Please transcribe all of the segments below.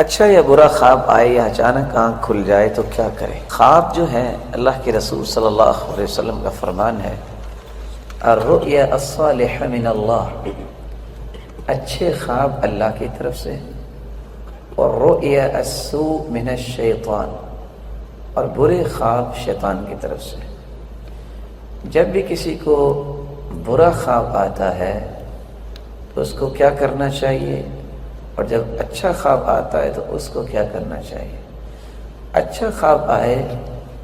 اچھا یا برا خواب آئے یا اچانک آنکھ کھل جائے تو کیا کریں؟ خواب جو ہے اللہ کے رسول صلی اللہ علیہ وسلم کا فرمان ہے، الرؤیا الصالحہ من اللہ، اچھے خواب اللہ کی طرف سے، اور رؤیا السوء من الشیطان، اور برے خواب شیطان کی طرف سے۔ جب بھی کسی کو برا خواب آتا ہے تو اس کو کیا کرنا چاہیے، اور جب اچھا خواب آتا ہے تو اس کو کیا کرنا چاہیے؟ اچھا خواب آئے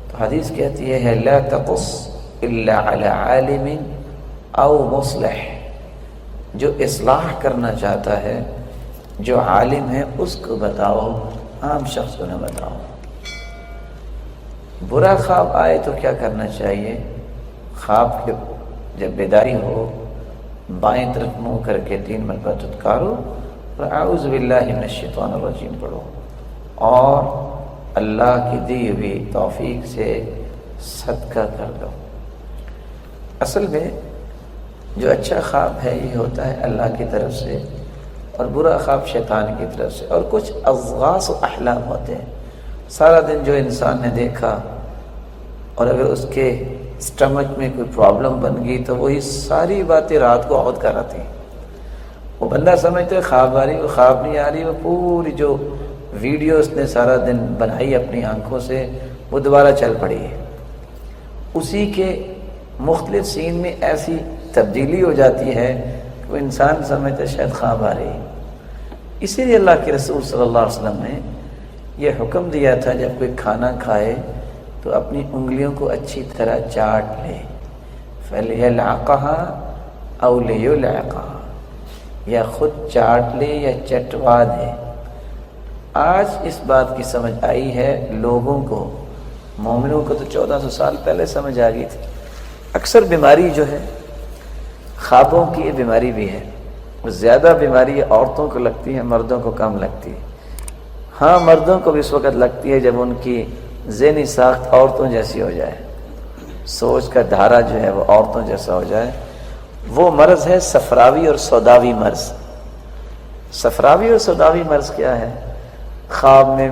تو حدیث کہتی ہے لا تقص الا علی عالم او مصلح، جو اصلاح کرنا چاہتا ہے، جو عالم ہے اس کو بتاؤ، عام شخص کو نہ بتاؤ۔ برا خواب آئے تو کیا کرنا چاہیے؟ خواب کے جب بیداری ہو بائیں طرف منہ کر کے 3 مرتبہ دھتکارو اور اعوذ باللہ من الشیطان الرجیم پڑھو، اور اللہ کی دی ہوئی توفیق سے صدقہ کر دو۔ اصل میں جو اچھا خواب ہے یہ ہوتا ہے اللہ کی طرف سے، اور برا خواب شیطان کی طرف سے۔ اور کچھ اضغاث و احلام ہوتے ہیں، سارا دن جو انسان نے دیکھا، اور اگر اس کے اسٹمک میں کوئی پرابلم بن گئی تو وہی ساری باتیں رات کو عہد کر آتی ہیں۔ وہ بندہ سمجھتا ہے خواب آ رہی، وہ خواب نہیں آ رہی، وہ پوری جو ویڈیو اس نے سارا دن بنائی اپنی آنکھوں سے وہ دوبارہ چل پڑی ہے۔ اسی کے مختلف سین میں ایسی تبدیلی ہو جاتی ہے کہ وہ انسان سمجھتا ہے شاید خواب آ رہی ہے۔ اسی لیے اللہ کے رسول صلی اللہ علیہ وسلم نے یہ حکم دیا تھا جب کوئی کھانا کھائے تو اپنی انگلیوں کو اچھی طرح چاٹ لے، فَلْيَلْعَقَهَا أَوْ لِيُلْعَقَهَا، یا خود چاٹ لے یا چٹوا دے۔ آج اس بات کی سمجھ آئی ہے لوگوں کو، مومنوں کو تو 1400 سال پہلے سمجھ آ گئی تھی۔ اکثر بیماری جو ہے خوابوں کی یہ بیماری بھی ہے، زیادہ بیماری عورتوں کو لگتی ہے، مردوں کو کم لگتی ہے۔ ہاں مردوں کو بھی اس وقت لگتی ہے جب ان کی ذہنی ساخت عورتوں جیسی ہو جائے، سوچ کا دھارا جو ہے وہ عورتوں جیسا ہو جائے۔ وہ مرض ہے صفراوی اور سوداوی مرض۔ صفراوی اور سوداوی مرض کیا ہے؟ خواب میں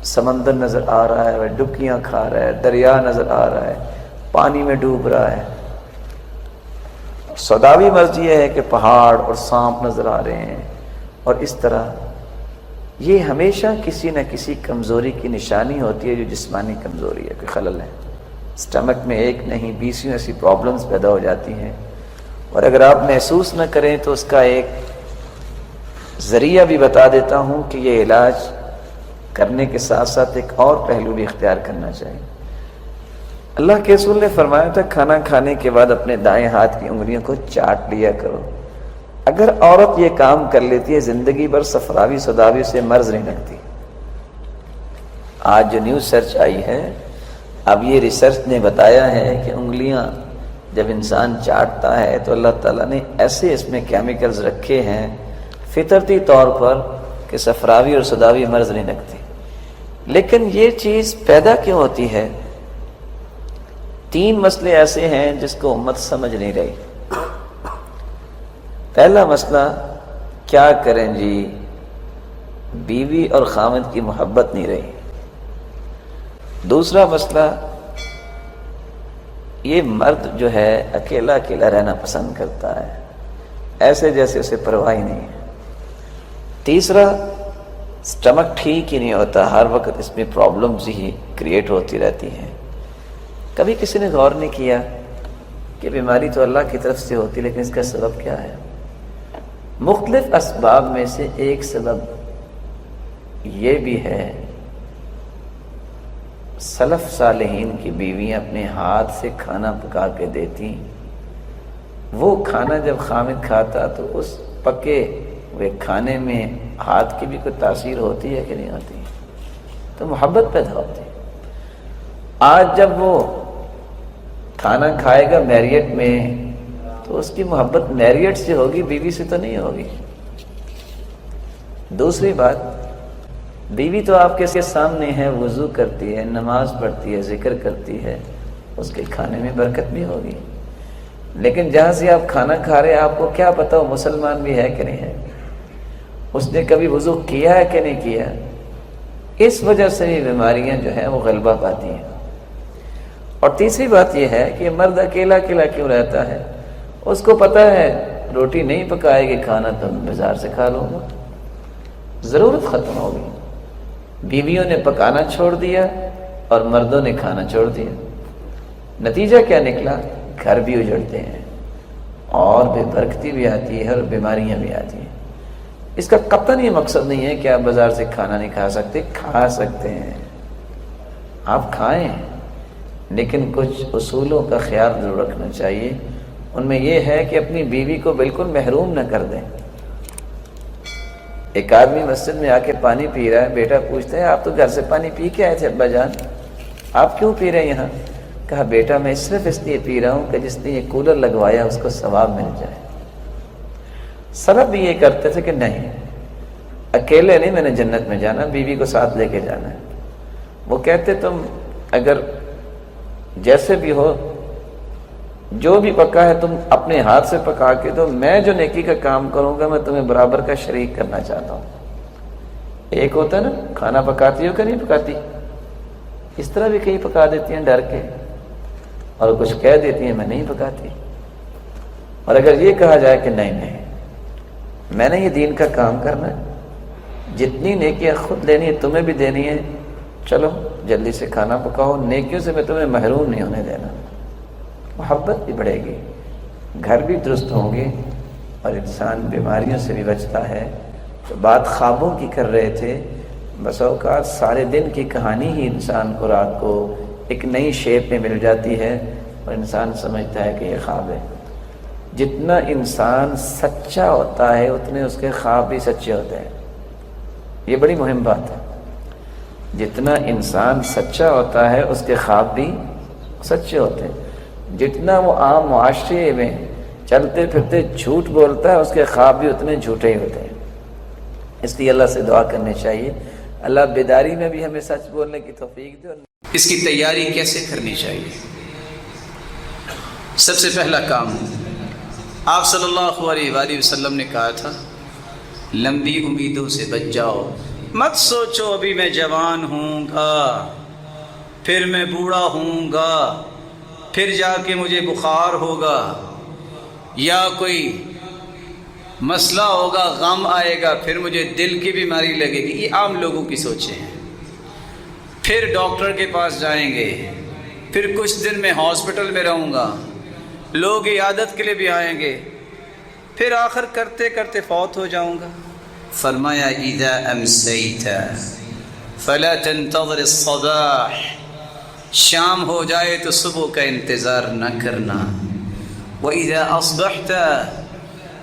سمندر نظر آ رہا ہے، ڈبکیاں کھا رہا ہے، دریا نظر آ رہا ہے، پانی میں ڈوب رہا ہے۔ سوداوی مرض یہ ہے کہ پہاڑ اور سانپ نظر آ رہے ہیں، اور اس طرح یہ ہمیشہ کسی نہ کسی کمزوری کی نشانی ہوتی ہے، جو جسمانی کمزوری ہے، کوئی خلل ہے۔ سٹمک میں ایک نہیں 20 ایسی پرابلمز پیدا ہو جاتی ہیں، اور اگر آپ محسوس نہ کریں تو اس کا ایک ذریعہ بھی بتا دیتا ہوں کہ یہ علاج کرنے کے ساتھ ساتھ ایک اور پہلو بھی اختیار کرنا چاہیے۔ اللہ کے رسول نے فرمایا تھا کھانا کھانے کے بعد اپنے دائیں ہاتھ کی انگلیوں کو چاٹ لیا کرو۔ اگر عورت یہ کام کر لیتی ہے زندگی بھر صفراوی سوداوی سے مرض نہیں لگتی۔ آج جو نیو سرچ آئی ہے، اب یہ ریسرچ نے بتایا ہے کہ انگلیاں جب انسان چاٹتا ہے تو اللہ تعالیٰ نے ایسے اس میں کیمیکلز رکھے ہیں فطرتی طور پر کہ صفراوی اور سوداوی مرض نہیں لگتی۔ لیکن یہ چیز پیدا کیوں ہوتی ہے؟ 3 مسئلے ایسے ہیں جس کو امت سمجھ نہیں رہی۔ پہلا مسئلہ، کیا کریں جی، بیوی اور خاوند کی محبت نہیں رہی۔ دوسرا مسئلہ، یہ مرد جو ہے اکیلا اکیلا رہنا پسند کرتا ہے، ایسے جیسے اسے پرواہ ہی نہیں ہے۔ تیسرا، سٹمک ٹھیک ہی نہیں ہوتا، ہر وقت اس میں پرابلمز ہی کریٹ ہوتی رہتی ہیں۔ کبھی کسی نے غور نہیں کیا کہ بیماری تو اللہ کی طرف سے ہوتی، لیکن اس کا سبب کیا ہے؟ مختلف اسباب میں سے ایک سبب یہ بھی ہے، سلف صالحین کی بیویاں اپنے ہاتھ سے کھانا پکا کے دیتی، وہ کھانا جب خامد کھاتا تو اس پکے ہوئے کھانے میں ہاتھ کی بھی کوئی تاثیر ہوتی ہے کہ نہیں ہوتی؟ تو محبت پیدا ہوتی ہے۔ آج جب وہ کھانا کھائے گا میریٹ میں تو اس کی محبت میریٹ سے ہوگی، بیوی سے تو نہیں ہوگی۔ دوسری بات، بیوی تو آپ کے سامنے ہے، وضو کرتی ہے، نماز پڑھتی ہے، ذکر کرتی ہے، اس کے کھانے میں برکت بھی ہوگی۔ لیکن جہاں سے آپ کھانا کھا رہے ہیں آپ کو کیا پتہ وہ مسلمان بھی ہے کہ نہیں ہے؟ اس نے کبھی وضو کیا ہے کہ نہیں کیا؟ اس وجہ سے یہ بیماریاں جو ہیں وہ غلبہ پاتی ہیں۔ اور تیسری بات یہ ہے کہ مرد اکیلا اکیلا کیوں رہتا ہے؟ اس کو پتہ ہے روٹی نہیں پکائے گی کھانا تو میں بازار سے کھا لوں گا، ضرورت ختم ہو گئی۔ بیویوں نے پکانا چھوڑ دیا اور مردوں نے کھانا چھوڑ دیا، نتیجہ کیا نکلا؟ گھر بھی اجڑتے ہیں اور بے برکتی بھی آتی ہے اور بیماریاں بھی آتی ہیں۔ اس کا قطعاً یہ مقصد نہیں ہے کہ آپ بازار سے کھانا نہیں کھا سکتے، کھا سکتے ہیں، آپ کھائیں، لیکن کچھ اصولوں کا خیال ضرور رکھنا چاہیے۔ ان میں یہ ہے کہ اپنی بیوی کو بالکل محروم نہ کر دیں۔ ایک آدمی مسجد میں آ کے پانی پی رہا ہے، بیٹا پوچھتا ہے آپ تو گھر سے پانی پی کے آئے تھے ابا جان، آپ کیوں پی رہے ہیں یہاں؟ کہا بیٹا میں صرف اس لیے پی رہا ہوں کہ جس نے یہ کولر لگوایا اس کو ثواب مل جائے۔ سلف بھی یہ کرتے تھے کہ نہیں، اکیلے نہیں میں نے جنت میں جانا، بیوی کو ساتھ لے کے جانا ہے۔ وہ کہتے تم اگر جیسے بھی ہو جو بھی پکا ہے تم اپنے ہاتھ سے پکا کے دو، میں جو نیکی کا کام کروں گا میں تمہیں برابر کا شریک کرنا چاہتا ہوں۔ ایک ہوتا ہے نا کھانا پکاتی ہو کہ نہیں پکاتی، اس طرح بھی کہیں پکا دیتی ہیں ڈر کے، اور کچھ کہہ دیتی ہیں میں نہیں پکاتی۔ اور اگر یہ کہا جائے کہ نہیں نہیں میں نے یہ دین کا کام کرنا ہے، جتنی نیکیاں خود لینی ہے تمہیں بھی دینی ہے، چلو جلدی سے کھانا پکاؤ، نیکیوں سے میں تمہیں محروم نہیں ہونے دینا، محبت بھی بڑھے گی، گھر بھی درست ہوں گے، اور انسان بیماریوں سے بھی بچتا ہے۔ تو بات خوابوں کی کر رہے تھے، بس اوقات سارے دن کی کہانی ہی انسان کو رات کو ایک نئی شیپ میں مل جاتی ہے اور انسان سمجھتا ہے کہ یہ خواب ہے۔ جتنا انسان سچا ہوتا ہے اتنے اس کے خواب بھی سچے ہوتے ہیں، یہ بڑی مہم بات ہے۔ جتنا انسان سچا ہوتا ہے اس کے خواب بھی سچے ہوتے ہیں۔ جتنا وہ عام معاشرے میں چلتے پھرتے جھوٹ بولتا ہے اس کے خواب بھی اتنے جھوٹے ہی ہوتے ہیں۔ اس لیے اللہ سے دعا کرنی چاہیے اللہ بیداری میں بھی ہمیں سچ بولنے کی توفیق دے۔ اس کی تیاری کیسے کرنی چاہیے؟ سب سے پہلا کام آپ صلی اللہ علیہ وآلہ وسلم نے کہا تھا لمبی امیدوں سے بچ جاؤ، مت سوچو ابھی میں جوان ہوں گا، پھر میں بوڑھا ہوں گا، پھر جا کے مجھے بخار ہوگا یا کوئی مسئلہ ہوگا، غم آئے گا، پھر مجھے دل کی بیماری لگے گی۔ یہ عام لوگوں کی سوچیں ہیں۔ پھر ڈاکٹر کے پاس جائیں گے، پھر کچھ دن میں ہاسپٹل میں رہوں گا، لوگ عیادت کے لیے بھی آئیں گے، پھر آخر کرتے کرتے فوت ہو جاؤں گا۔ فرمایا اذا امسیت فلا تنتظر الصباح، شام ہو جائے تو صبح کا انتظار نہ کرنا۔ وَإِذَا أَصْبَحْتَ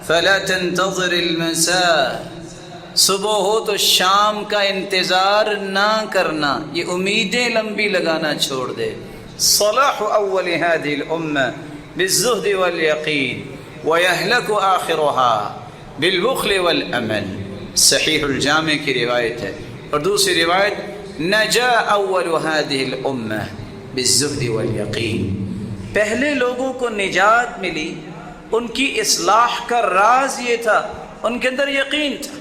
فَلَا تَنْتَظِرِ الْمَسَاءَ، صبح ہو تو شام کا انتظار نہ کرنا، یہ امیدیں لمبی لگانا چھوڑ دے۔ صلاح اول هذه الامة بالزہد والیقین ویہلک آخرها بالبخل والامل، صحیح الجامع کی روایت ہے۔ اور دوسری روایت نجا اول هذه الامة بالزہد والیقین، پہلے لوگوں کو نجات ملی، ان کی اصلاح کا راز یہ تھا ان کے اندر یقین تھا،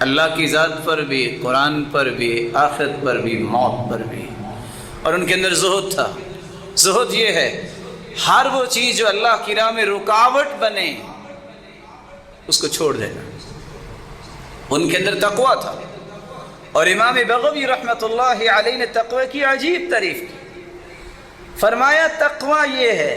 اللہ کی ذات پر بھی، قرآن پر بھی، آخرت پر بھی، موت پر بھی، اور ان کے اندر زہد تھا۔ زہد یہ ہے ہر وہ چیز جو اللہ کی راہ میں رکاوٹ بنے اس کو چھوڑ دینا۔ ان کے اندر تقویٰ تھا، اور امام بغوی رحمۃ اللہ علیہ نے تقوی کی عجیب تعریف کی۔ فرمایا تقویٰ یہ ہے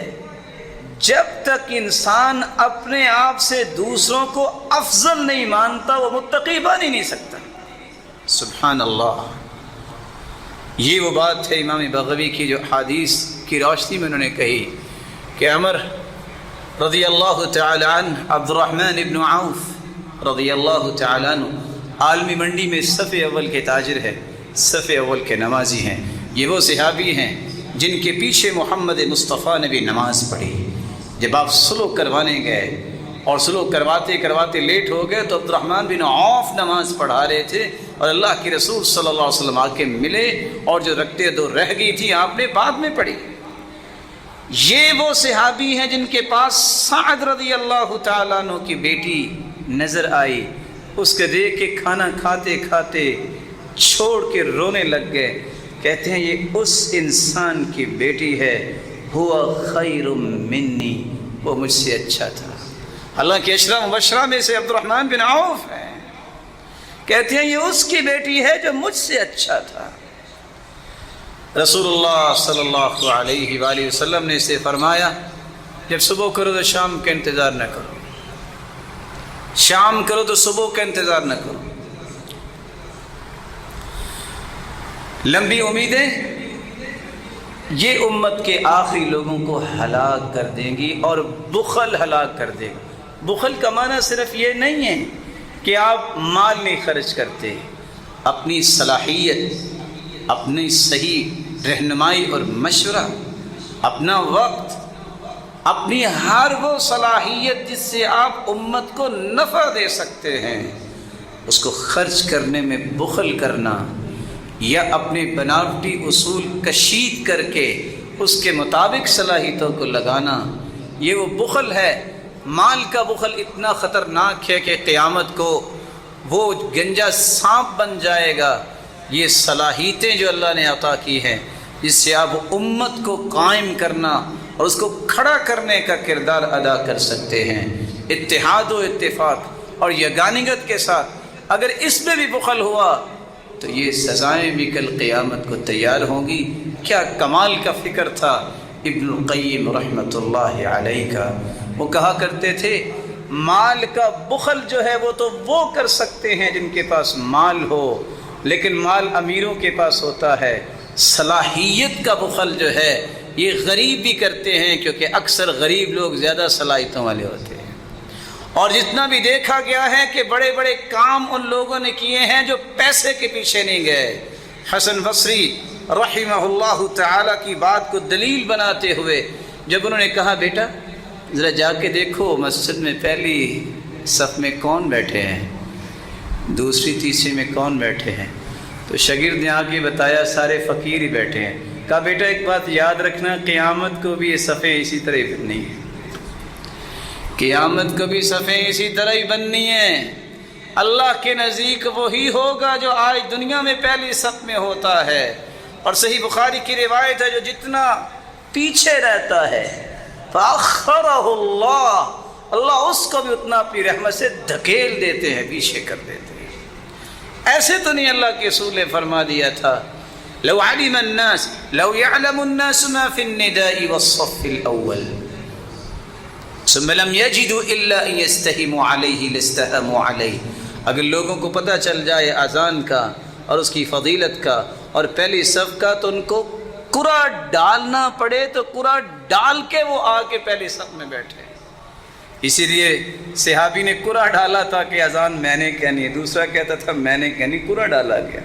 جب تک انسان اپنے آپ سے دوسروں کو افضل نہیں مانتا وہ متقی بن ہی نہیں سکتا۔ سبحان اللہ، یہ وہ بات ہے امام بغوی کی جو حدیث کی روشنی میں انہوں نے کہی کہ عمر رضی اللہ تعالی عنہ، عبد الرحمن ابن عوف رضی اللہ تعالی عنہ عالمی منڈی میں صف اول کے تاجر ہیں، صف اول کے نمازی ہیں۔ یہ وہ صحابی ہیں جن کے پیچھے محمد مصطفیٰ نے بھی نماز پڑھی۔ جب آپ سلوک کروانے گئے اور سلوک کرواتے کرواتے لیٹ ہو گئے تو عبد الرحمن بن عوف نماز پڑھا رہے تھے، اور اللہ کے رسول صلی اللہ علیہ وسلم آ کے ملے، اور جو رکعتیں دو رہ گئی تھی آپ نے بعد میں پڑھی۔ یہ وہ صحابی ہیں جن کے پاس سعد رضی اللہ تعالیٰ عنہ کی بیٹی نظر آئی، اس کو دیکھ کے کھانا کھاتے کھاتے چھوڑ کے رونے لگ گئے. کہتے ہیں یہ اس انسان کی بیٹی ہے، ہوا خیر منی، وہ مجھ سے اچھا تھا. حالانکہ اشرا مبشرہ میں سے عبد الرحمن بن عوف ہے. کہتے ہیں یہ اس کی بیٹی ہے جو مجھ سے اچھا تھا. رسول اللہ صلی اللہ علیہ وآلہ وسلم نے اسے فرمایا جب صبح کرو تو شام کا انتظار نہ کرو، شام کرو تو صبح کا انتظار نہ کرو. لمبی امیدیں یہ امت کے آخری لوگوں کو ہلاک کر دیں گی اور بخل ہلاک کر دے گا. بخل کا معنی صرف یہ نہیں ہے کہ آپ مال نہیں خرچ کرتے، اپنی صلاحیت، اپنی صحیح رہنمائی اور مشورہ، اپنا وقت، اپنی ہر وہ صلاحیت جس سے آپ امت کو نفع دے سکتے ہیں، اس کو خرچ کرنے میں بخل کرنا یا اپنے بناوٹی اصول کشید کر کے اس کے مطابق صلاحیتوں کو لگانا، یہ وہ بخل ہے. مال کا بخل اتنا خطرناک ہے کہ قیامت کو وہ گنجا سانپ بن جائے گا. یہ صلاحیتیں جو اللہ نے عطا کی ہیں جس سے آپ امت کو قائم کرنا اور اس کو کھڑا کرنے کا کردار ادا کر سکتے ہیں، اتحاد و اتفاق اور یگانگت کے ساتھ. اگر اس میں بھی بخل ہوا تو یہ سزائیں بھی کل قیامت کو تیار ہوں گی. کیا کمال کا فکر تھا ابن القیم رحمۃ اللہ علیہ کا. وہ کہا کرتے تھے مال کا بخل جو ہے وہ تو وہ کر سکتے ہیں جن کے پاس مال ہو، لیکن مال امیروں کے پاس ہوتا ہے. صلاحیت کا بخل جو ہے یہ غریب بھی کرتے ہیں، کیونکہ اکثر غریب لوگ زیادہ صلاحیتوں والے ہوتے ہیں. اور جتنا بھی دیکھا گیا ہے کہ بڑے بڑے کام ان لوگوں نے کیے ہیں جو پیسے کے پیچھے نہیں گئے. حسن بصری رحمہ اللہ تعالی کی بات کو دلیل بناتے ہوئے جب انہوں نے کہا بیٹا ذرا جا کے دیکھو مسجد میں پہلی صف میں کون بیٹھے ہیں، دوسری تیسری میں کون بیٹھے ہیں، تو شاگرد نے آ کے بتایا سارے فقیر ہی بیٹھے ہیں. کہا بیٹا ایک بات یاد رکھنا، قیامت کو بھی یہ صفیں اسی طرح ہی بننی ہیں، قیامت کو بھی صفیں اسی طرح ہی بننی ہیں. اللہ کے نزدیک وہی ہوگا جو آج دنیا میں پہلی صف میں ہوتا ہے. اور صحیح بخاری کی روایت ہے جو جتنا پیچھے رہتا ہے فَأَخَّرَهُ اللَّهُ، اللہ اس کو بھی اتنا اپنی رحمت سے دھکیل دیتے ہیں، پیچھے کر دیتے ہیں. ایسے تو نہیں اللہ کے رسول نے فرما دیا تھا لو علم الناس لو يعلم الناس ما في النداء والصف الاول ثم لم يجدوا الا ان يستهموا عليه لاستهموا عليه. اگر لوگوں کو پتہ چل جائے اذان کا اور اس کی فضیلت کا اور پہلی صف کا تو ان کو قرآ ڈالنا پڑے تو قرآ ڈال کے وہ آ کے پہلی صف میں بیٹھے. اسی لیے صحابی نے قرآ ڈالا تھا کہ اذان میں نے کہنی ہے، دوسرا کہتا تھا میں نے کہنی، قرآ ڈالا گیا.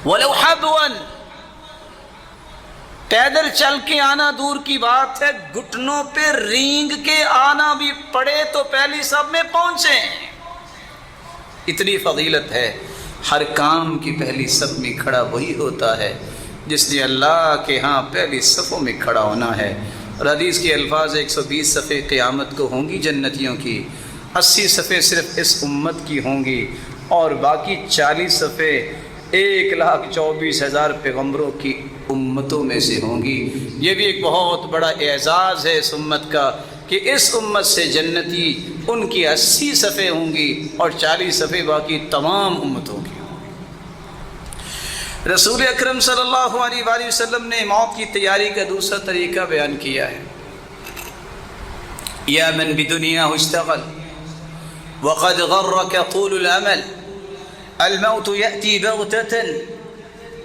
وَلَوْ حَبْوًا، پیدل چل کے آنا دور کی بات ہے، گھٹنوں پہ رینگ کے آنا بھی پڑے تو پہلی صف میں پہنچیں. اتنی فضیلت ہے. ہر کام کی پہلی صف میں کھڑا وہی ہوتا ہے جس نے اللہ کے ہاں پہلی صفوں میں کھڑا ہونا ہے. اور حدیث کے الفاظ 120 صفیں قیامت کو ہوں گی جنتیوں کی، 80 صفیں صرف اس امت کی ہوں گی اور باقی 40 صفیں 1,24,000 پیغمبروں کی امتوں میں سے ہوں گی. یہ بھی ایک بہت بڑا اعزاز ہے اس امت کا کہ اس امت سے جنتی ان کی 80 صفیں ہوں گی اور 40 صفیں باقی تمام امتوں کی. رسول اکرم صلی اللہ علیہ وآلہ وسلم نے موت کی تیاری کا دوسرا طریقہ بیان کیا ہے. یا من بدنیا اشتغل وقد غرك طول الامل الموت يأتي بغتة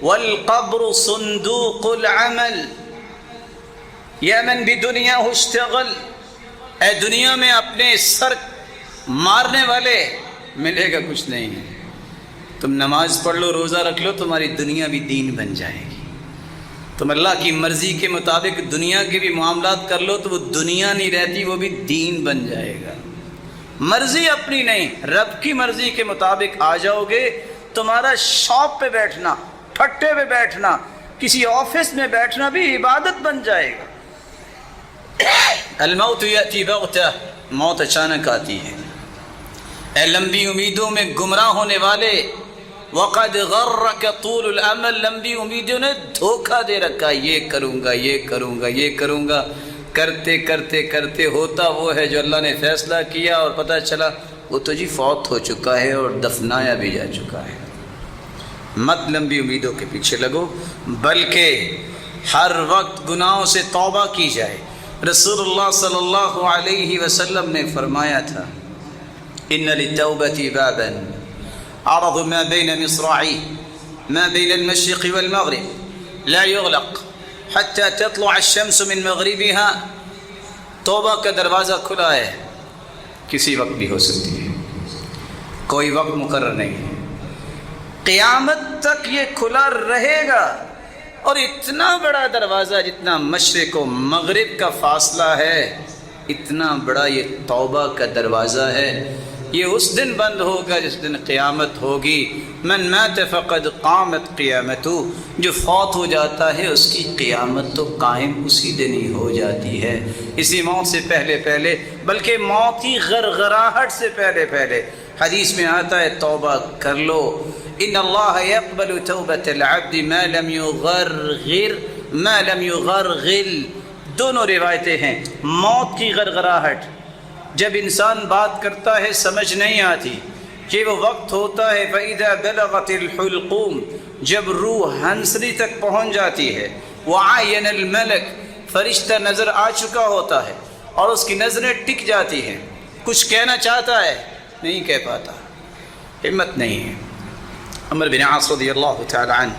والقبر صندوق العمل. یا من بدنیا اشتغل، اے دنیا میں اپنے سر مارنے والے ملے گا کچھ نہیں ہے. تم نماز پڑھ لو، روزہ رکھ لو، تمہاری دنیا بھی دین بن جائے گی. تم اللہ کی مرضی کے مطابق دنیا کے بھی معاملات کر لو تو وہ دنیا نہیں رہتی، وہ بھی دین بن جائے گا. مرضی اپنی نہیں، رب کی مرضی کے مطابق آ جاؤ گے. تمہارا شاپ پہ بیٹھنا، پھٹے پہ بیٹھنا، کسی آفس میں بیٹھنا بھی عبادت بن جائے گا. الموت یأتی بغتہ، موت اچانک آتی ہے. اے لمبی امیدوں میں گمراہ ہونے والے، وقد غرک طول الامل، لمبی امیدوں نے دھوکہ دے رکھا، یہ کروں گا یہ کروں گا یہ کروں گا، کرتے کرتے کرتے ہوتا وہ ہے جو اللہ نے فیصلہ کیا اور پتہ چلا وہ تو جی فوت ہو چکا ہے اور دفنایا بھی جا چکا ہے۔ مت لمبی امیدوں کے پیچھے لگو، بلکہ ہر وقت گناہوں سے توبہ کی جائے۔ رسول اللہ صلی اللہ علیہ وسلم نے فرمایا تھا، ان للتوبۃ بابا عرض ما بین مصراعی ما بین المشرق والمغرب لا يغلق حتى تطلع الشمس من مغربها۔ توبہ کا دروازہ کھلا ہے، کسی وقت بھی ہو سکتی ہے، کوئی وقت مقرر نہیں ہے، قیامت تک یہ کھلا رہے گا۔ اور اتنا بڑا دروازہ جتنا مشرق و مغرب کا فاصلہ ہے، اتنا بڑا یہ توبہ کا دروازہ ہے۔ یہ اس دن بند ہوگا جس دن قیامت ہوگی۔ من مات فقد قامت قیامتہ، جو فوت ہو جاتا ہے اس کی قیامت تو قائم اسی دن ہی ہو جاتی ہے، اسی موت سے پہلے پہلے، بلکہ موت کی غرغراہٹ سے پہلے پہلے۔ حدیث میں آتا ہے توبہ کر لو، ان اللہ یقبل توبۃ العبد ما لم یغرغر ما لم یغرغل۔ دونوں روایتیں ہیں۔ موت کی غرغراہٹ، جب انسان بات کرتا ہے سمجھ نہیں آتی، کہ وہ وقت ہوتا ہے فَإِذَا بَلَغَتِ الْحُلْقُومِ، جب روح ہنسلی تک پہنچ جاتی ہے، وَعَيَنَ الْمَلَكِ، فرشتہ نظر آ چکا ہوتا ہے اور اس کی نظریں ٹک جاتی ہیں، کچھ کہنا چاہتا ہے نہیں کہہ پاتا، ہمت نہیں ہے۔ عمر بن عاص رضی اللہ تعالی عنہ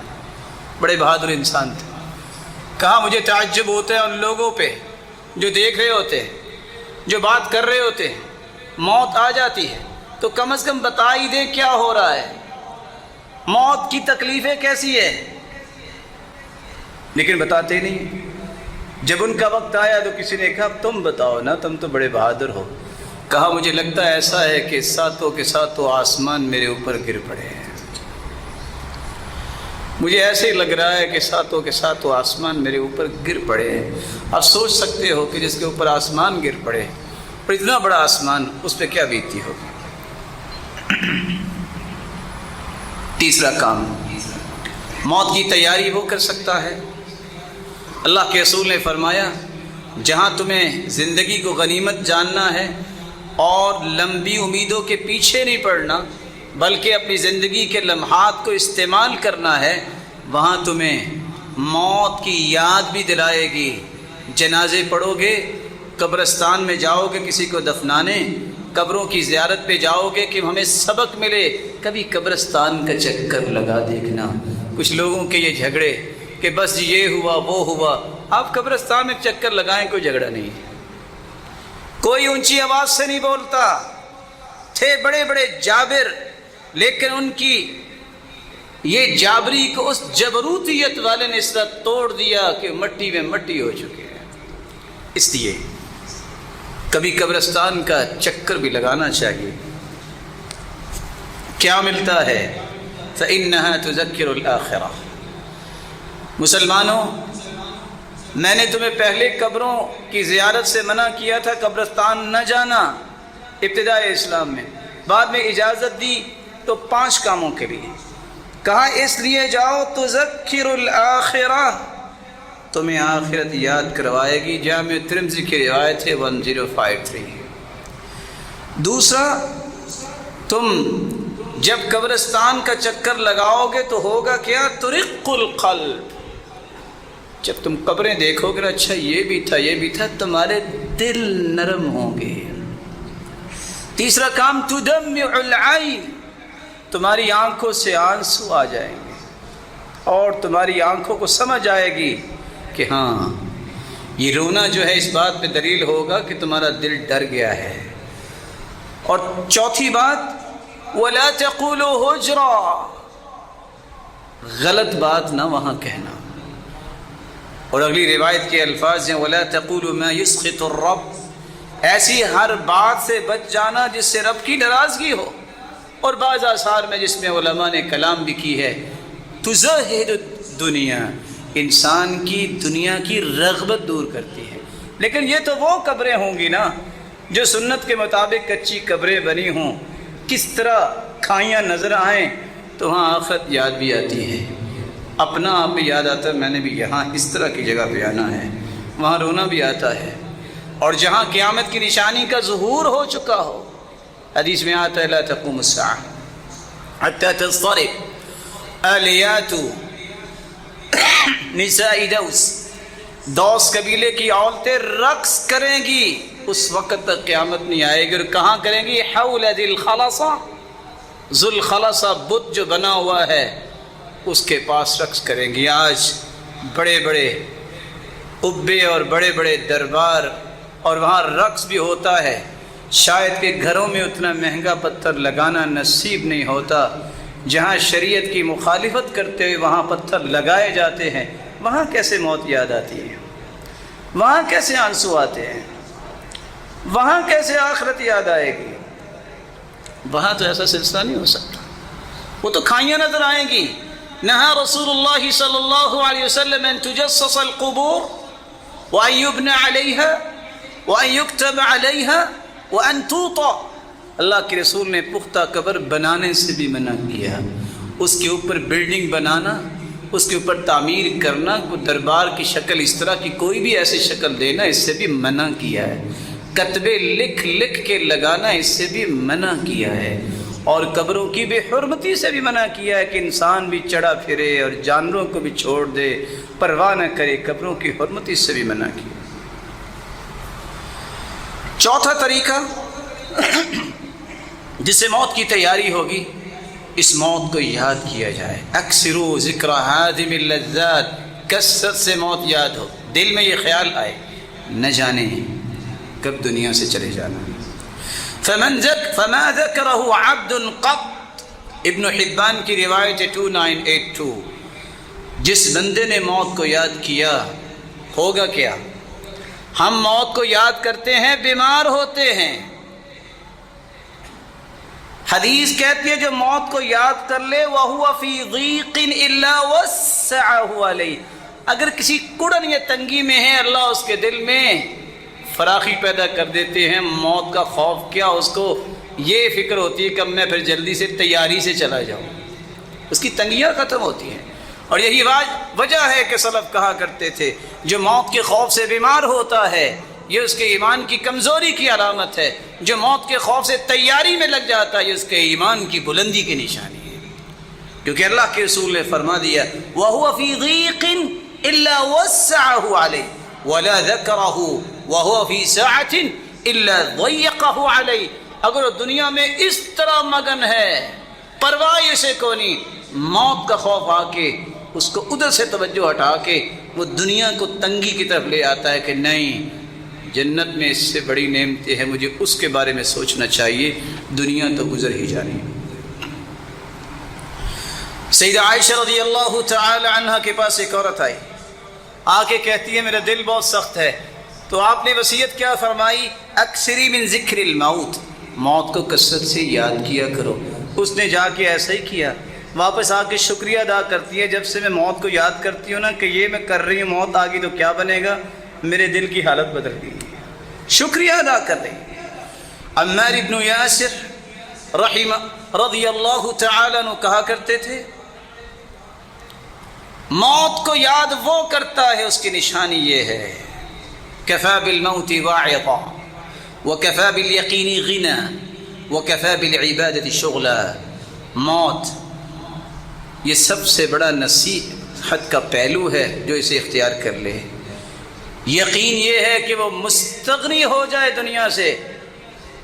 بڑے بہادر انسان تھے۔ کہا مجھے تعجب ہوتا ہے ان لوگوں پہ جو دیکھ رہے ہوتے ہیں، جو بات کر رہے ہوتے ہیں، موت آ جاتی ہے تو کم از کم بتا ہی دیں کیا ہو رہا ہے، موت کی تکلیفیں کیسی ہے، لیکن بتاتے نہیں۔ جب ان کا وقت آیا تو کسی نے کہا تم بتاؤ نا، تم تو بڑے بہادر ہو۔ کہا مجھے لگتا ہے ایسا ہے کہ ساتوں کے ساتوں آسمان میرے اوپر گر پڑے ہیں، مجھے ایسے ہی لگ رہا ہے کہ ساتوں کے ساتوں آسمان میرے اوپر گر پڑے ہیں۔ آپ سوچ سکتے ہو کہ جس کے اوپر آسمان گر پڑے اور اتنا بڑا آسمان، اس پہ کیا بیتتی ہوگی۔ تیسرا کام، موت کی تیاری وہ کر سکتا ہے۔ اللہ کے رسول نے فرمایا جہاں تمہیں زندگی کو غنیمت جاننا ہے اور لمبی امیدوں کے پیچھے نہیں پڑنا بلکہ اپنی زندگی کے لمحات کو استعمال کرنا ہے، وہاں تمہیں موت کی یاد بھی دلائے گی۔ جنازے پڑھو گے، قبرستان میں جاؤ گے کسی کو دفنانے، قبروں کی زیارت پہ جاؤ گے کہ ہمیں سبق ملے، کبھی قبرستان کا چکر لگا دیکھنا۔ کچھ لوگوں کے یہ جھگڑے کہ بس یہ ہوا وہ ہوا، آپ قبرستان میں چکر لگائیں، کوئی جھگڑا نہیں، کوئی اونچی آواز سے نہیں بولتا۔ تھے بڑے بڑے جابر، لیکن ان کی یہ جابری کو اس جبروتیت والے نے اس طرح توڑ دیا کہ مٹی میں مٹی ہو چکے ہیں۔ اس لیے کبھی قبرستان کا چکر بھی لگانا چاہیے۔ کیا ملتا ہے؟ فَإِنَّهَا تُذَكِّرُ الْآخِرَةَ۔ مسلمانوں، میں نے تمہیں پہلے قبروں کی زیارت سے منع کیا تھا، قبرستان نہ جانا ابتدائی اسلام میں، بعد میں اجازت دی تو 5 کاموں کے لیے کہا، اس لیے جاؤ تذکر الآخرہ، تمہیں آخرت یاد کروائے گی۔ جامع ترمذی کی روایت ہے 1053۔ دوسرا، تم جب قبرستان کا چکر لگاؤ گے تو ہوگا کیا؟ ترق القلب، جب تم قبریں دیکھو گے اچھا یہ بھی تھا یہ بھی تھا، تمہارے دل نرم ہوں گے۔ تیسرا کام، تدمع العین، تمہاری آنکھوں سے آنسو آ جائیں گے اور تمہاری آنکھوں کو سمجھ آئے گی کہ ہاں یہ رونا جو ہے اس بات پہ دلیل ہوگا کہ تمہارا دل ڈر گیا ہے۔ اور چوتھی بات، وَلَا تَقُولُوا هُجْرًا، غلط بات نہ وہاں کہنا۔ اور اگلی روایت کے الفاظ ہیں وَلَا تَقُولُوا مَا يُسْخِطُ الرَّبِّ، ایسی ہر بات سے بچ جانا جس سے رب کی ناراضگی ہو۔ اور بعض آثار میں جس میں علماء نے کلام بھی کی ہے، تزہد الدنیا، انسان کی دنیا کی رغبت دور کرتی ہے۔ لیکن یہ تو وہ قبریں ہوں گی نا جو سنت کے مطابق کچی قبریں بنی ہوں، کس طرح کھائیاں نظر آئیں تو وہاں آخرت یاد بھی آتی ہے، اپنا آپ بھی یاد آتا ہے میں نے بھی یہاں اس طرح کی جگہ پہ آنا ہے، وہاں رونا بھی آتا ہے۔ اور جہاں قیامت کی نشانی کا ظہور ہو چکا ہو، حدیث میں آتا ہے لا تقوم الساعة حتى تضطرب آلیات نساء دوس، دوس قبیلے کی عورتیں رقص کریں گی، اس وقت تک قیامت نہیں آئے گی۔ اور کہاں کریں گی؟ حول ذی الخلصہ، ذو الخلصہ بت جو بنا ہوا ہے اس کے پاس رقص کریں گی۔ آج بڑے بڑے قبے اور بڑے بڑے دربار اور وہاں رقص بھی ہوتا ہے، شاید کہ گھروں میں اتنا مہنگا پتھر لگانا نصیب نہیں ہوتا، جہاں شریعت کی مخالفت کرتے ہوئے وہاں پتھر لگائے جاتے ہیں، وہاں کیسے موت یاد آتی ہے، وہاں کیسے آنسو آتے ہیں، وہاں کیسے آخرت یاد آئے گی؟ وہاں تو ایسا سلسلہ نہیں ہو سکتا، وہ تو کھائیاں نظر آئیں گی۔ نہا رسول اللہ صلی اللہ علیہ وسلم ان تجسس القبور وان یبنى علیها وان یکتب علیها وان توطى، اللہ کے رسول نے پختہ قبر بنانے سے بھی منع کیا، اس کے اوپر بلڈنگ بنانا، اس کے اوپر تعمیر کرنا، کوئی دربار کی شکل اس طرح کی کوئی بھی ایسی شکل دینا، اس سے بھی منع کیا ہے، کتبے لکھ لکھ کے لگانا اس سے بھی منع کیا ہے، اور قبروں کی بے حرمتی سے بھی منع کیا ہے کہ انسان بھی چڑھا پھرے اور جانوروں کو بھی چھوڑ دے، پرواہ نہ کرے، قبروں کی حرمتی سے بھی منع کیا۔ چوتھا طریقہ جس سے موت کی تیاری ہوگی، اس موت کو یاد کیا جائے۔ اکثروا ذکر ہادم اللذات، کثرت سے موت یاد ہو، دل میں یہ خیال آئے نہ جانے کب دنیا سے چلے جانا۔ فما ذکرہ عبد قط، ابن حبان کی روایت 2982، جس بندے نے موت کو یاد کیا ہوگا کیا؟ ہم موت کو یاد کرتے ہیں، بیمار ہوتے ہیں، حدیث کہتی ہے جو موت کو یاد کر لے وَهُوَ فِي ضِيقٍ إِلَّا وَسَّعَهُ عَلَيْهِ، اگر کسی کڑن یا تنگی میں ہے اللہ اس کے دل میں فراخی پیدا کر دیتے ہیں۔ موت کا خوف کیا، اس کو یہ فکر ہوتی ہے کہ میں پھر جلدی سے تیاری سے چلا جاؤں، اس کی تنگیاں ختم ہوتی ہیں۔ اور یہی وجہ ہے کہ سلف کہا کرتے تھے جو موت کے خوف سے بیمار ہوتا ہے یہ اس کے ایمان کی کمزوری کی علامت ہے، جو موت کے خوف سے تیاری میں لگ جاتا ہے یہ اس کے ایمان کی بلندی کی نشانی ہے، کیونکہ اللہ کے رسول نے فرما دیا وَهُوَ فِي ضِيقٍ إِلَّا وَسَّعَهُ عَلَيْهِ وَلَا ذَكَرَهُ وَهُوَ فِي سَاعَةٍ إِلَّا ضَيَّقَهُ عَلَيْهِ، اگر وہ دنیا میں اس طرح مگن ہے، پرواہ اسے کو نہیں، موت کا خوف آ کے اس کو ادھر سے توجہ ہٹا کے وہ دنیا کو تنگی کی طرف لے آتا ہے کہ نہیں، جنت میں اس سے بڑی نعمتیں ہیں، مجھے اس کے بارے میں سوچنا چاہیے، دنیا تو گزر ہی جانی ہے۔ سیدہ عائشہ رضی اللہ تعالی عنہ کے پاس ایک عورت آئی، آ کے کہتی ہے میرا دل بہت سخت ہے، تو آپ نے وصیت کیا فرمائی؟ اکثری من ذکر الموت، موت کو کثرت سے یاد کیا کرو۔ اس نے جا کے ایسا ہی کیا، واپس آ کے شکریہ ادا کرتی ہے جب سے میں موت کو یاد کرتی ہوں نا کہ یہ میں کر رہی ہوں، موت آ گئی تو کیا بنے گا، میرے دل کی حالت بدل گئی، شکریہ ادا کر رہی۔ عمار ابن یاسر رضی اللہ تعالیٰ عنہ کہا کرتے تھے موت کو یاد وہ کرتا ہے اس کی نشانی یہ ہے کفا بالموت واعظا وکفا بالیقین غنا وکفا بالعبادت شغلا، موت یہ سب سے بڑا نصیحت کا پہلو ہے جو اسے اختیار کر لے، یقین یہ ہے کہ وہ مستغنی ہو جائے دنیا سے،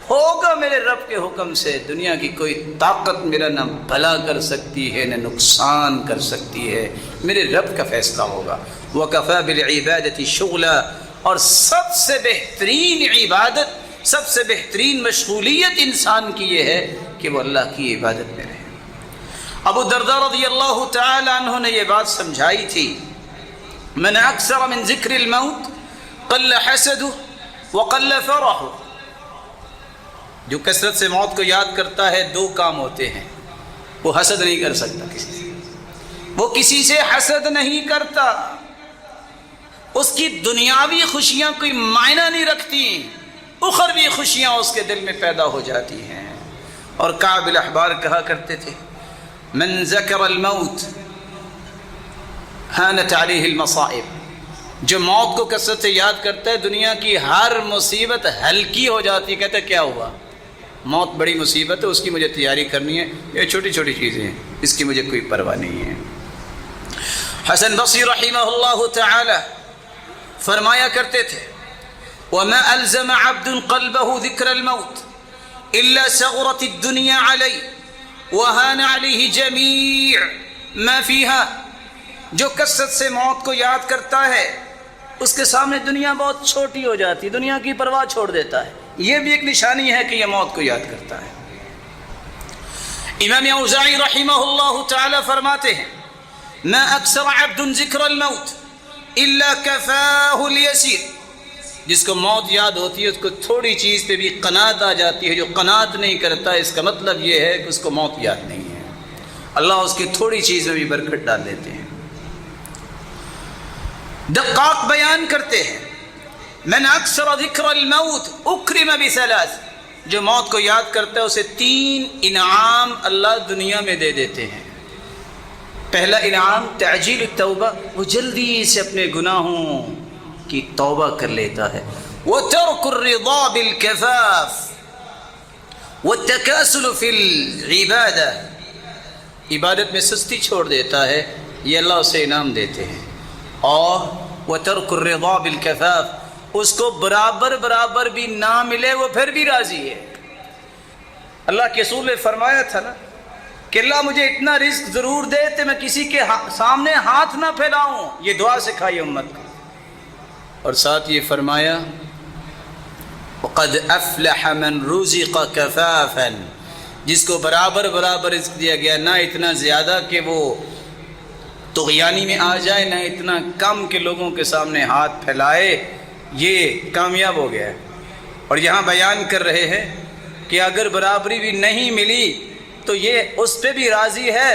ہوگا میرے رب کے حکم سے، دنیا کی کوئی طاقت میرا نہ بھلا کر سکتی ہے نہ نقصان کر سکتی ہے، میرے رب کا فیصلہ ہوگا۔ وَكَفَى بِالْعِبَادَةِ شُغْلًا، اور سب سے بہترین عبادت، سب سے بہترین مشغولیت انسان کی یہ ہے کہ وہ اللہ کی عبادت میں رہے۔ ابو درداء رضی اللہ تعالی عنہ نے یہ بات سمجھائی تھی من اکثر من ذکر الموت قل حسدہ وقل فرحہ، جو کثرت سے موت کو یاد کرتا ہے دو کام ہوتے ہیں، وہ حسد نہیں کر سکتا کسی سے، وہ کسی سے حسد نہیں کرتا، اس کی دنیاوی خوشیاں کوئی معنی نہیں رکھتی، اخروی خوشیاں اس کے دل میں پیدا ہو جاتی ہیں، اور کعب الاحبار کہا کرتے تھے من ذکر الموت ہانت علیہ المصائب، جو موت کو کثرت سے یاد کرتا ہے دنیا کی ہر مصیبت ہلکی ہو جاتی ہے۔ کہتا ہے کیا ہوا، موت بڑی مصیبت ہے، اس کی مجھے تیاری کرنی ہے، یہ چھوٹی چھوٹی چیزیں ہیں، اس کی مجھے کوئی پرواہ نہیں ہے۔ حسن بصری رحمہ اللہ تعالی فرمایا کرتے تھے وَمَا أَلْزَمَ عَبْدٌ قَلْبَهُ ذِكْرَ الْمَوْتِ إِلَّا صَغُرَتِ الدُّنْيَا عَلَيْهِ وَهَانَ عَلَيْهِ جَمِيعُ مَا فِيهَا، جو کثرت سے موت کو یاد کرتا ہے اس کے سامنے دنیا بہت چھوٹی ہو جاتی، دنیا کی پرواہ چھوڑ دیتا ہے۔ یہ بھی ایک نشانی ہے کہ یہ موت کو یاد کرتا ہے۔ امام اوزاعی رحمہ اللہ تعالی فرماتے ہیں ما اکثر عبد ذکر الموت الا کفاہ الیسیر، جس کو موت یاد ہوتی ہے اس کو تھوڑی چیز پہ بھی قناعت آ جاتی ہے، جو قناعت نہیں کرتا اس کا مطلب یہ ہے کہ اس کو موت یاد نہیں ہے، اللہ اس کی تھوڑی چیز میں بھی برکت ڈال دیتے ہیں۔ دقاق بیان کرتے ہیں من اکثر ذکر الموت اکرم بثلاث، جو موت کو یاد کرتا ہے اسے 3 انعام اللہ دنیا میں دے دیتے ہیں۔ پہلا انعام تعجیل التوبہ، وہ جلدی سے اپنے گناہوں کی توبہ کر لیتا ہے۔ وترک الرضا بالکفاف والتکاسل فی العبادہ، عبادت میں سستی چھوڑ دیتا ہے، یہ اللہ اسے انعام دیتے ہیں۔ اور وترک الرضا بالکفاف، اس کو برابر برابر بھی نہ ملے وہ پھر بھی راضی ہے۔ اللہ کے رسول نے فرمایا تھا نا کہ اللہ مجھے اتنا رزق ضرور دے کہ میں کسی کے سامنے ہاتھ نہ پھیلاؤں، یہ دعا سکھائی امت کو۔ اور ساتھ یہ فرمایا وَقَدْ أَفْلَحَ مَنْ رُزِقَ كَفَافًا، جس کو برابر برابر رزق دیا گیا، نہ اتنا زیادہ کہ وہ طغیانی میں آ جائے، نہ اتنا کم کہ لوگوں کے سامنے ہاتھ پھیلائے، یہ کامیاب ہو گیا ہے۔ اور یہاں بیان کر رہے ہیں کہ اگر برابری بھی نہیں ملی تو یہ اس پہ بھی راضی ہے،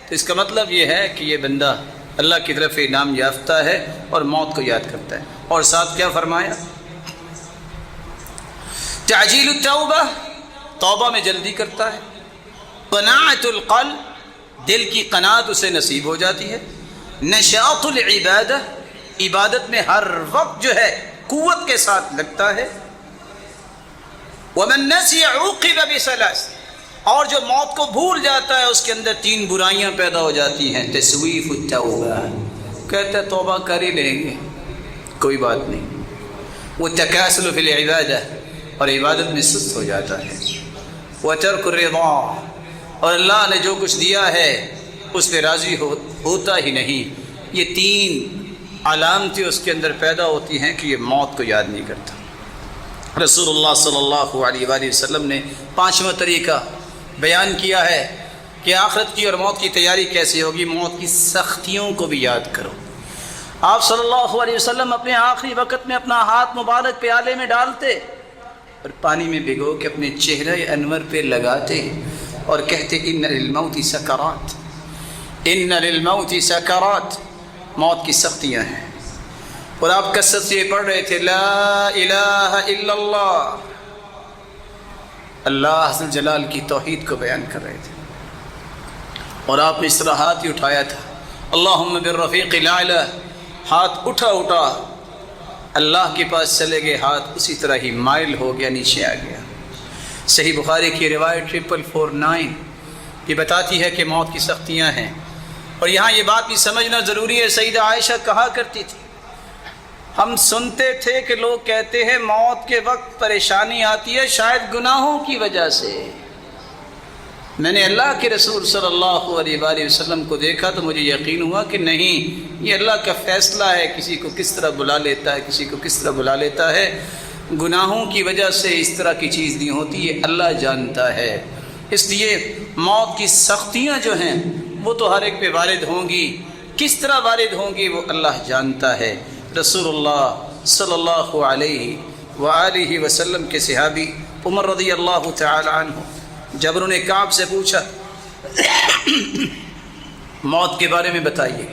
تو اس کا مطلب یہ ہے کہ یہ بندہ اللہ کی طرف انعام یافتہ ہے اور موت کو یاد کرتا ہے۔ اور ساتھ کیا فرمایا تعجیل التوبہ، توبہ میں جلدی کرتا ہے۔ قناعت القلب، دل کی قناعت اسے نصیب ہو جاتی ہے۔ نشاط العبادہ، عبادت میں ہر وقت جو ہے قوت کے ساتھ لگتا ہے۔ ومن نسی عوقب بثلاث، اور جو موت کو بھول جاتا ہے اس کے اندر 3 برائیاں پیدا ہو جاتی ہیں۔ تسویف التوبہ، کہتا ہے توبہ کر ہی لیں گے کوئی بات نہیں۔ والتکاسل فی العبادہ، اور عبادت میں سست ہو جاتا ہے۔ وترک الرضا، اور اللہ نے جو کچھ دیا ہے اس پہ راضی ہوتا ہی نہیں۔ یہ 3 علامتیں اس کے اندر پیدا ہوتی ہیں کہ یہ موت کو یاد نہیں کرتا۔ رسول اللہ صلی اللہ علیہ وآلہ وسلم نے 5واں طریقہ بیان کیا ہے کہ آخرت کی اور موت کی تیاری کیسے ہوگی۔ موت کی سختیوں کو بھی یاد کرو۔ آپ صلی اللہ علیہ وسلم اپنے آخری وقت میں اپنا ہاتھ مبارک پیالے میں ڈالتے اور پانی میں بھگو کے اپنے چہرہ انور پہ لگاتے اور کہتے ان للموت سکرات، ان للموت سکرات، موت کی سختیاں ہیں۔ اور آپ کثرت سے پڑھ رہے تھے لا الہ الا اللہ، اللہ ذو الجلال کی توحید کو بیان کر رہے تھے۔ اور آپ نے اس طرح ہاتھ ہی اٹھایا تھا اللہم بالرفیق الاعلی، ہاتھ اٹھا اللہ کے پاس چلے گئے، ہاتھ اسی طرح ہی مائل ہو گیا، نیچے آ گیا۔ صحیح بخاری کی روایت 449 یہ بتاتی ہے کہ موت کی سختیاں ہیں۔ اور یہاں یہ بات بھی سمجھنا ضروری ہے، سیدہ عائشہ کہا کرتی تھی ہم سنتے تھے کہ لوگ کہتے ہیں موت کے وقت پریشانی آتی ہے شاید گناہوں کی وجہ سے۔ میں نے اللہ کے رسول صلی اللہ علیہ وآلہ وسلم کو دیکھا تو مجھے یقین ہوا کہ نہیں، یہ اللہ کا فیصلہ ہے، کسی کو کس طرح بلا لیتا ہے، کسی کو کس طرح بلا لیتا ہے۔ گناہوں کی وجہ سے اس طرح کی چیز نہیں ہوتی، یہ اللہ جانتا ہے۔ اس لیے موت کی سختیاں جو ہیں وہ تو ہر ایک پہ وارد ہوں گی، کس طرح وارد ہوں گی وہ اللہ جانتا ہے۔ رسول اللہ صلی اللہ علیہ وآلہ وسلم کے صحابی عمر رضی اللہ تعالی عنہ جب انہوں نے کعب سے پوچھا موت کے بارے میں بتائیے،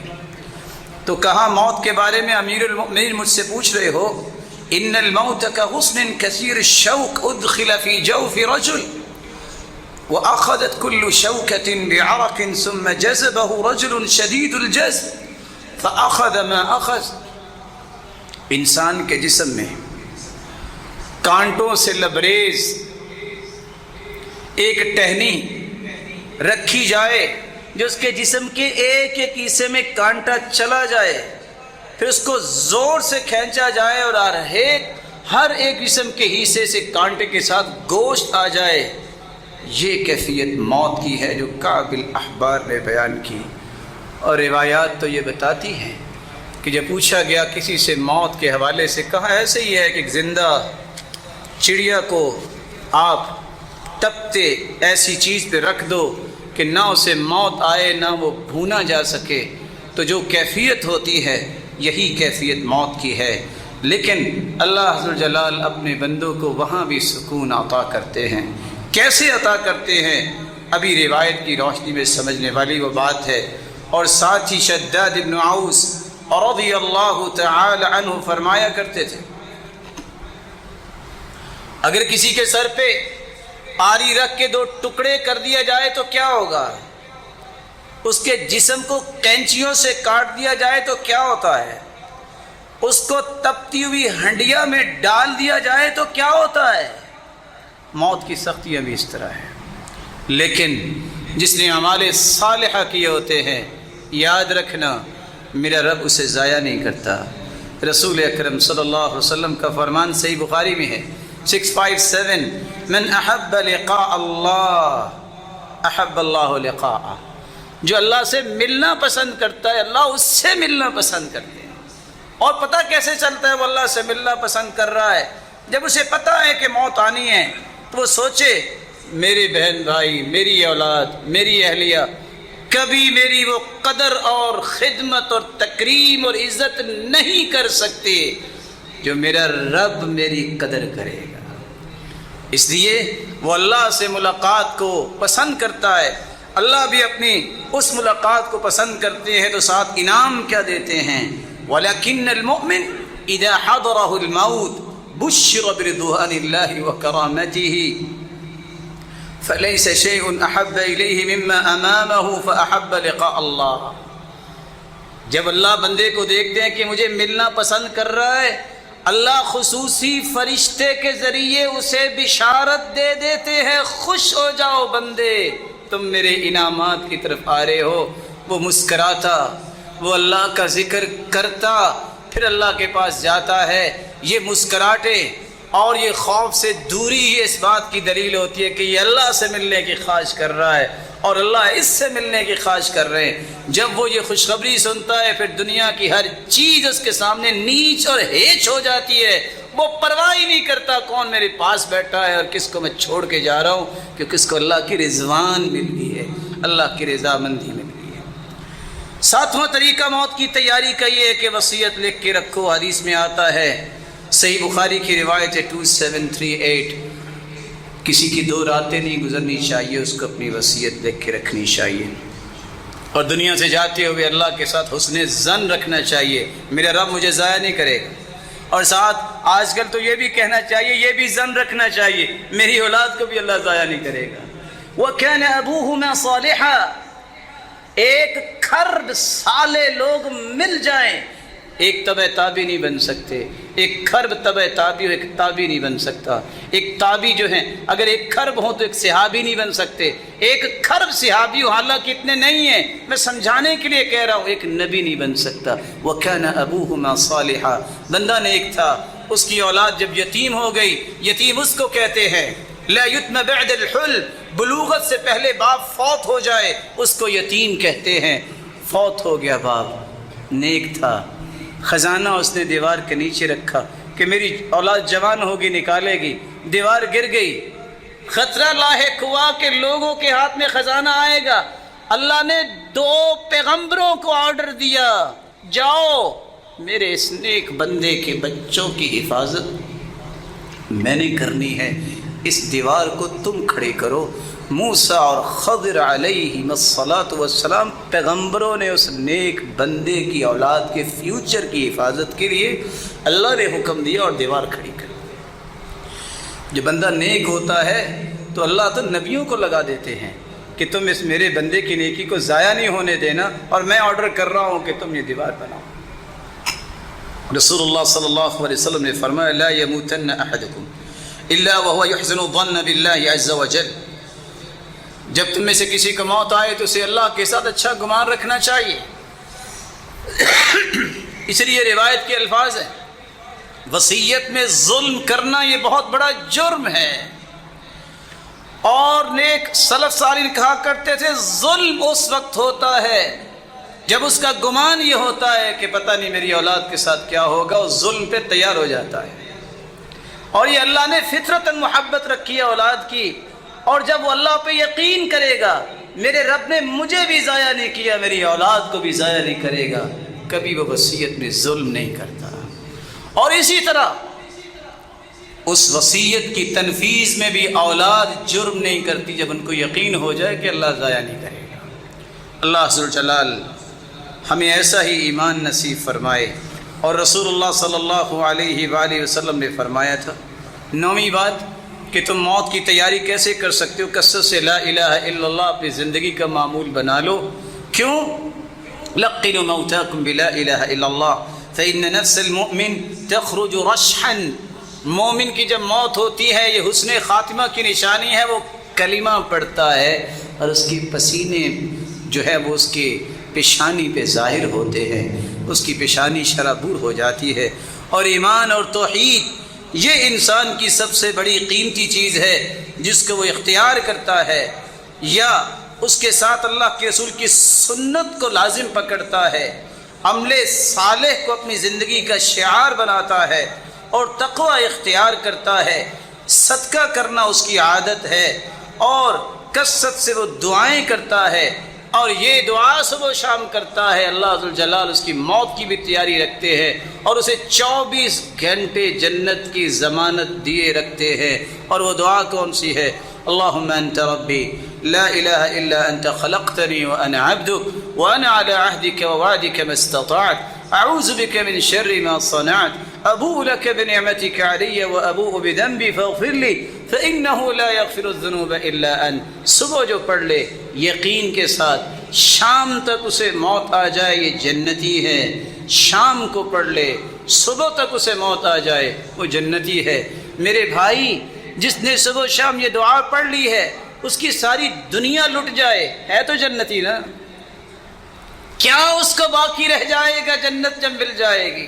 تو کہا موت کے بارے میں امیر المؤمنین مجھ سے پوچھ رہے ہو، ان الموت کغصن کثیر الشوک ادخل فی جوف رجل، وَأَخَذَتْ كُلُّ شَوْكَةٍ بِعَرَقٍ ثُمَّ جَذَبَهُ رَجُلٌ شَدِيدُ الْجَذْبِ فَأَخَذَ مَا أَخَذَ۔ انسان کے جسم میں کانٹوں سے لبریز ایک ٹہنی رکھی جائے جو اس کے جسم کے ایک ایک حصے میں کانٹا چلا جائے، پھر اس کو زور سے کھینچا جائے اور ہر ایک جسم کے حصے سے کانٹے کے ساتھ گوشت آ جائے، یہ کیفیت موت کی ہے جو کعب الاحبار نے بیان کی۔ اور روایات تو یہ بتاتی ہیں کہ جب پوچھا گیا کسی سے موت کے حوالے سے، کہا ایسے ہی ہے کہ ایک زندہ چڑیا کو آپ تپتے ایسی چیز پہ رکھ دو کہ نہ اسے موت آئے نہ وہ بھونا جا سکے، تو جو کیفیت ہوتی ہے یہی کیفیت موت کی ہے۔ لیکن اللہ عز و جلال اپنے بندوں کو وہاں بھی سکون عطا کرتے ہیں۔ کیسے عطا کرتے ہیں؟ ابھی روایت کی روشنی میں سمجھنے والی وہ بات ہے۔ اور ساتھ ہی شداد ابن اوس رضی اللہ تعالی عنہ فرمایا کرتے تھے، اگر کسی کے سر پہ آری رکھ کے 2 ٹکڑے کر دیا جائے تو کیا ہوگا؟ اس کے جسم کو کینچیوں سے کاٹ دیا جائے تو کیا ہوتا ہے؟ اس کو تپتی ہوئی ہنڈیا میں ڈال دیا جائے تو کیا ہوتا ہے؟ موت کی سختیاں بھی اس طرح ہیں۔ لیکن جس نے اعمال صالحہ کیے ہوتے ہیں، یاد رکھنا میرا رب اسے ضائع نہیں کرتا۔ رسول اکرم صلی اللہ علیہ وسلم کا فرمان صحیح بخاری میں ہے 657، من احب لقاء اللہ احب اللہ لقاءہ، جو اللہ سے ملنا پسند کرتا ہے اللہ اس سے ملنا پسند کرتے ہیں۔ اور پتہ کیسے چلتا ہے وہ اللہ سے ملنا پسند کر رہا ہے؟ جب اسے پتہ ہے کہ موت آنی ہے تو وہ سوچے میرے بہن بھائی، میری اولاد، میری اہلیہ کبھی میری وہ قدر اور خدمت اور تکریم اور عزت نہیں کر سکتے جو میرا رب میری قدر کرے گا۔ اس لیے وہ اللہ سے ملاقات کو پسند کرتا ہے، اللہ بھی اپنی اس ملاقات کو پسند کرتے ہیں تو ساتھ انعام کیا دیتے ہیں؟ وَلَكِنَّ الْمُؤْمِنِ إِذَا حَضَرَهُ الْمَوْتِ بُشِّرَ بِرِضْوَانِ اللَّهِ وَكَرَامَتِهِ فَلَيْسَ شَيْءٌ أَحَبَّ إِلَيْهِ مِمَّا أَمَامَهُ فَأَحَبَّ لِقَاءَ اللَّهِ۔ جب اللہ بندے کو دیکھتے ہیں کہ مجھے ملنا پسند کر رہا ہے، اللہ خصوصی فرشتے کے ذریعے اسے بشارت دے دیتے ہیں، خوش ہو جاؤ بندے، تم میرے انعامات کی طرف آ رہے ہو۔ وہ مسکراتا، وہ اللہ کا ذکر کرتا، پھر اللہ کے پاس جاتا ہے۔ یہ مسکراہٹیں اور یہ خوف سے دوری ہی اس بات کی دلیل ہوتی ہے کہ یہ اللہ سے ملنے کی خواہش کر رہا ہے اور اللہ اس سے ملنے کی خواہش کر رہے ہیں۔ جب وہ یہ خوشخبری سنتا ہے پھر دنیا کی ہر چیز اس کے سامنے نیچ اور ہیچ ہو جاتی ہے، وہ پرواہ ہی نہیں کرتا کون میرے پاس بیٹھا ہے اور کس کو میں چھوڑ کے جا رہا ہوں، کیونکہ اس کو اللہ کی رضوان مل گئی ہے، اللہ کی رضامندی مل گئی ہے۔ 7واں طریقہ موت کی تیاری کا یہ ہے کہ وصیت لکھ کے رکھو۔ حدیث میں آتا ہے، صحیح بخاری کی روایت ہے 2738، کسی کی 2 راتیں نہیں گزرنی چاہیے، اس کو اپنی وصیت لکھ کے رکھنی چاہیے، اور دنیا سے جاتے ہوئے اللہ کے ساتھ حسن ظن رکھنا چاہیے، میرا رب مجھے ضائع نہیں کرے گا۔ اور ساتھ آج کل تو یہ بھی کہنا چاہیے، یہ بھی ظن رکھنا چاہیے، میری اولاد کو بھی اللہ ضائع نہیں کرے گا۔ وَكَانَ أَبُوهُمَا صَالِحًا، ایک کھرب سالے لوگ مل جائیں، ایک تبع تابی نہیں بن سکتے۔ ایک کھرب تبع تابی ہو، ایک تابی نہیں بن سکتا۔ ایک تابی جو ہیں اگر ایک کھرب ہو تو ایک صحابی نہیں بن سکتے۔ ایک کھرب صحابی ہو، حالانکہ اتنے نہیں ہیں، میں سمجھانے کے لیے کہہ رہا ہوں، ایک نبی نہیں بن سکتا۔ وَكَانَ أَبُوهُمَا صَالِحًا، بندہ نیک تھا، اس کی اولاد جب یتیم ہو گئی، یتیم اس کو کہتے ہیں لا یتم بعد الحلم، بلوغت سے پہلے باپ فوت ہو جائے اس کو یتیم کہتے ہیں۔ فوت ہو گیا باپ، نیک تھا، خزانہ اس نے دیوار کے نیچے رکھا کہ میری اولاد جوان ہوگی نکالے گی، دیوار گر گئی، خطرہ لاحق ہوا کہ لوگوں کے ہاتھ میں خزانہ آئے گا۔ اللہ نے 2 پیغمبروں کو آرڈر دیا، جاؤ میرے اس نیک بندے کے بچوں کی حفاظت میں نے کرنی ہے، اس دیوار کو تم کھڑے کرو۔ موسیٰ اور خضر علیہم الصلاۃ والسلام پیغمبروں نے اس نیک بندے کی اولاد کے فیوچر کی حفاظت کے لیے اللہ نے حکم دیا اور دیوار کھڑی کر دی۔ جو بندہ نیک ہوتا ہے تو اللہ تو نبیوں کو لگا دیتے ہیں کہ تم اس میرے بندے کی نیکی کو ضائع نہیں ہونے دینا، اور میں آرڈر کر رہا ہوں کہ تم یہ دیوار بناؤ۔ رسول اللہ صلی اللہ علیہ وسلم نے فرمایا لا يموتن احدکم الا وهو يحسن الظن بالله عز وجل، جب تم میں سے کسی کو موت آئے تو اسے اللہ کے ساتھ اچھا گمان رکھنا چاہیے۔ اس لیے روایت کے الفاظ ہیں وصیت میں ظلم کرنا یہ بہت بڑا جرم ہے، اور نیک سلف صالحین کہا کرتے تھے ظلم اس وقت ہوتا ہے جب اس کا گمان یہ ہوتا ہے کہ پتہ نہیں میری اولاد کے ساتھ کیا ہوگا، اس ظلم پہ تیار ہو جاتا ہے۔ اور یہ اللہ نے فطرتاً محبت رکھی ہے اولاد کی، اور جب وہ اللہ پہ یقین کرے گا میرے رب نے مجھے بھی ضائع نہیں کیا، میری اولاد کو بھی ضائع نہیں کرے گا، کبھی وہ وصیت میں ظلم نہیں کرتا۔ اور اسی طرح اس وصیت کی تنفیذ میں بھی اولاد جرم نہیں کرتی جب ان کو یقین ہو جائے کہ اللہ ضائع نہیں کرے گا۔ اللہ ذوالجلال ہمیں ایسا ہی ایمان نصیب فرمائے۔ اور رسول اللہ صلی اللہ علیہ وآلہ وسلم نے فرمایا تھا 9ویں بات کہ تم موت کی تیاری کیسے کر سکتے ہو، کثرت سے لا الہ الا اللہ اپنی زندگی کا معمول بنا لو۔ کیوں؟ لقنوا موتاکم بلا الہ الا اللہ فإن نفس المؤمن تخرج رشحا، مومن کی جب موت ہوتی ہے یہ حسن خاتمہ کی نشانی ہے، وہ کلمہ پڑھتا ہے اور اس کی پسینے جو ہے وہ اس کے پیشانی پہ ظاہر ہوتے ہیں، اس کی پیشانی شرابور ہو جاتی ہے۔ اور ایمان اور توحید یہ انسان کی سب سے بڑی قیمتی چیز ہے جس کو وہ اختیار کرتا ہے، یا اس کے ساتھ اللہ کے رسول کی سنت کو لازم پکڑتا ہے، عمل صالح کو اپنی زندگی کا شعار بناتا ہے، اور تقوی اختیار کرتا ہے، صدقہ کرنا اس کی عادت ہے، اور کثرت سے وہ دعائیں کرتا ہے، اور یہ دعا صبح و شام کرتا ہے۔ اللہ ذوالجلال اس کی موت کی بھی تیاری رکھتے ہیں، اور اسے 24 گھنٹے جنت کی ضمانت دیے رکھتے ہیں۔ اور وہ دعا کون سی ہے؟ اللہم انت ربی لا الہ الا انت خلقتنی وانا عبدک وانا علی عہدک ووعدک ما استطعت اعوذ بک من شر ما صنعت ابوء لک بنعمتک علی وابوء بذنبی فاغفر لی فإنہ لا یغفر الذنوب الا انت۔ صبح جو پڑھ لے یقین کے ساتھ، شام تک اسے موت آ جائے یہ جنتی ہے، شام کو پڑھ لے صبح تک اسے موت آ جائے وہ جنتی ہے۔ میرے بھائی جس نے صبح و شام یہ دعا پڑھ لی ہے اس کی ساری دنیا لٹ جائے ہے تو جنتی نا، کیا اس کو باقی رہ جائے گا جنت جب مل جائے گی؟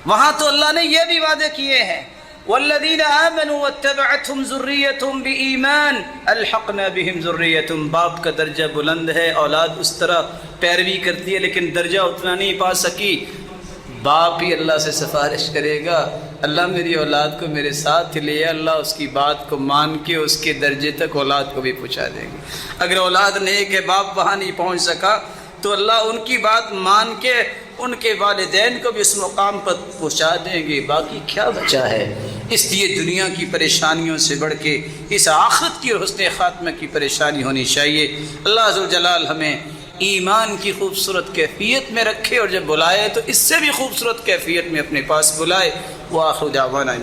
وہاں تو اللہ نے یہ بھی وعدے کیے ہیں والذین آمنوا واتبعتهم ذریتهم بایمان الحقنا بهم ذریتهم۔ باپ کا درجہ بلند ہے، اولاد اس طرح پیروی کرتی ہے لیکن درجہ اتنا نہیں پا سکی، باپ ہی اللہ سے سفارش کرے گا اللہ میری اولاد کو میرے ساتھ لے، اللہ اس کی بات کو مان کے اس کے درجے تک اولاد کو بھی پہنچا دیں گے۔ اگر اولاد نیک ہے باپ وہاں نہیں پہنچ سکا تو اللہ ان کی بات مان کے ان کے والدین کو بھی اس مقام پر پہنچا دیں گے، باقی کیا بچا ہے؟ اس لیے دنیا کی پریشانیوں سے بڑھ کے اس آخرت کی اور حسن خاتمہ کی پریشانی ہونی چاہیے۔ اللہ ذوالجلال ہمیں ایمان کی خوبصورت کیفیت میں رکھے، اور جب بلائے تو اس سے بھی خوبصورت کیفیت میں اپنے پاس بلائے۔ وآخر دعوانا